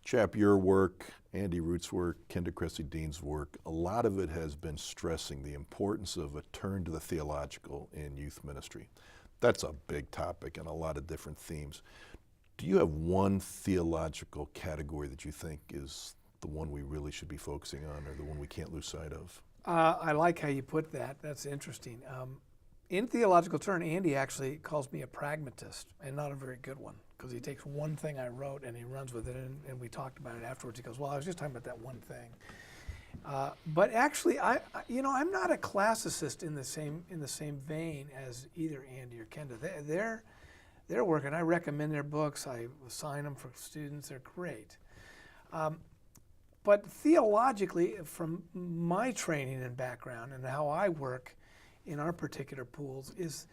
Chap, your work, Andy Root's work, Kendra Cressy Dean's work, a lot of it has been stressing the importance of a turn to the theological in youth ministry. That's a big topic and a lot of different themes. Do you have one theological category that you think is the one we really should be focusing on, or the one we can't lose sight of? I like how you put that. That's interesting. In theological turn, Andy actually calls me a pragmatist, and not a very good one, because he takes one thing I wrote and he runs with it, and we talked about it afterwards. He goes, well, I was just talking about that one thing. But actually, I'm not a classicist in the same vein as either Andy or Kendra. They're working. I recommend their books. I assign them for students. They're great. But theologically, from my training and background and how I work in our particular pools, is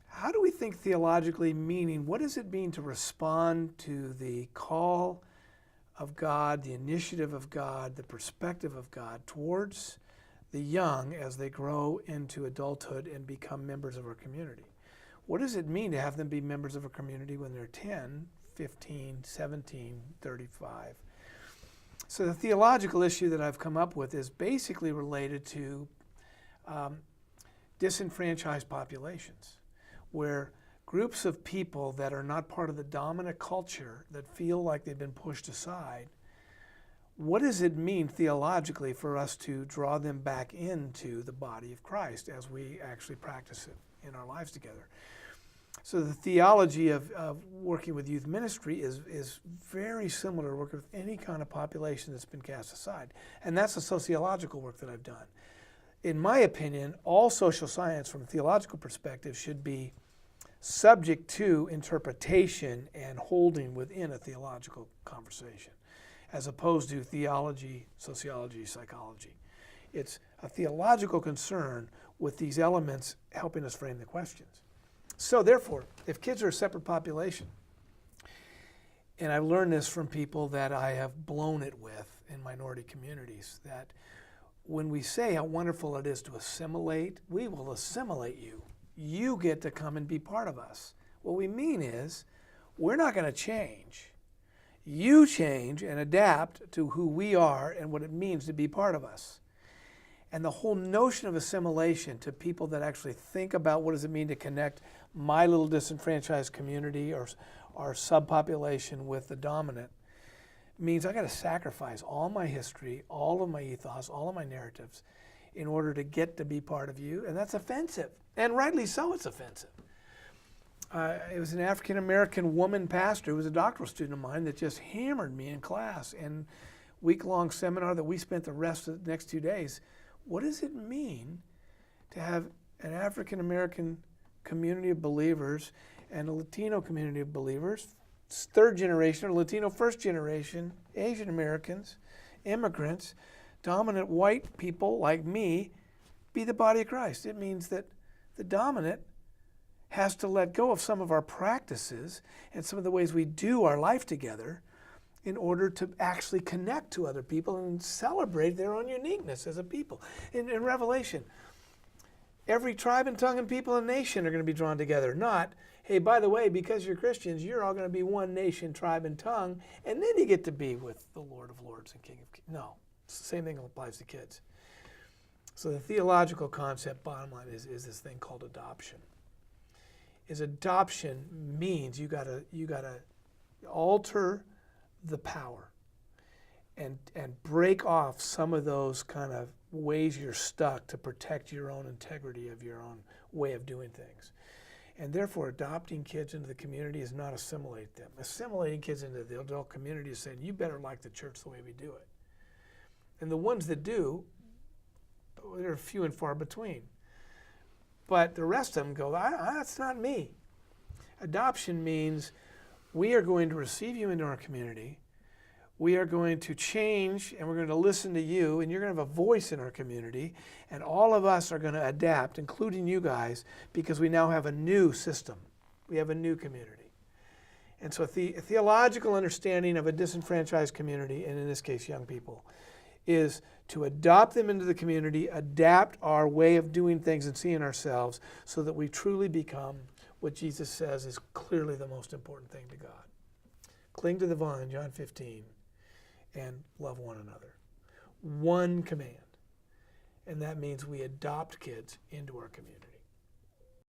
how do we think theologically, meaning what does it mean to respond to the call of God, the initiative of God, the perspective of God towards the young as they grow into adulthood and become members of our community? What does it mean to have them be members of a community when they're 10, 15, 17, 35? So the theological issue that I've come up with is basically related to disenfranchised populations, where groups of people that are not part of the dominant culture, that feel like they've been pushed aside, what does it mean theologically for us to draw them back into the body of Christ as we actually practice it in our lives together? So the theology of working with youth ministry is very similar to working with any kind of population that's been cast aside. And that's the sociological work that I've done. In my opinion, all social science from a theological perspective should be subject to interpretation and holding within a theological conversation, as opposed to theology, sociology, psychology. It's a theological concern with these elements helping us frame the questions. So therefore, if kids are a separate population, and I've learned this from people that I have blown it with in minority communities, that when we say how wonderful it is to assimilate, we will assimilate you. You get to come and be part of us. What we mean is, we're not going to change. You change and adapt to who we are and what it means to be part of us. And the whole notion of assimilation to people that actually think about what does it mean to connect my little disenfranchised community or subpopulation with the dominant means I got to sacrifice all my history, all of my ethos, all of my narratives in order to get to be part of you, and that's offensive. And rightly so, it's offensive. It was an African-American woman pastor who was a doctoral student of mine that just hammered me in class and week-long seminar that we spent the rest of the next 2 days. What does it mean to have an African-American community of believers and a Latino community of believers, third generation or Latino first generation, Asian Americans, immigrants, dominant white people like me, be the body of Christ? It means that the dominant has to let go of some of our practices and some of the ways we do our life together in order to actually connect to other people and celebrate their own uniqueness as a people. In Revelation, every tribe and tongue and people and nation are going to be drawn together. Not, hey, by the way, because you're Christians, you're all going to be one nation, tribe, and tongue, and then you get to be with the Lord of Lords and King of Kings. No, it's the same thing applies to kids. So the theological concept, bottom line, is this thing called adoption. Adoption means you gotta alter the power and break off some of those kind of ways you're stuck to protect your own integrity of your own way of doing things. And therefore, adopting kids into the community is not assimilate them. Assimilating kids into the adult community is saying, you better like the church the way we do it. And the ones that do, they're few and far between. But the rest of them go, that's not me. Adoption means we are going to receive you into our community. We are going to change, and we're going to listen to you, and you're going to have a voice in our community, and all of us are going to adapt, including you guys, because we now have a new system. We have a new community. And so a theological understanding of a disenfranchised community, and in this case, young people, is to adopt them into the community, adapt our way of doing things and seeing ourselves so that we truly become what Jesus says is clearly the most important thing to God. cling to the vine, John 15, and love one another. One command. And that means we adopt kids into our community.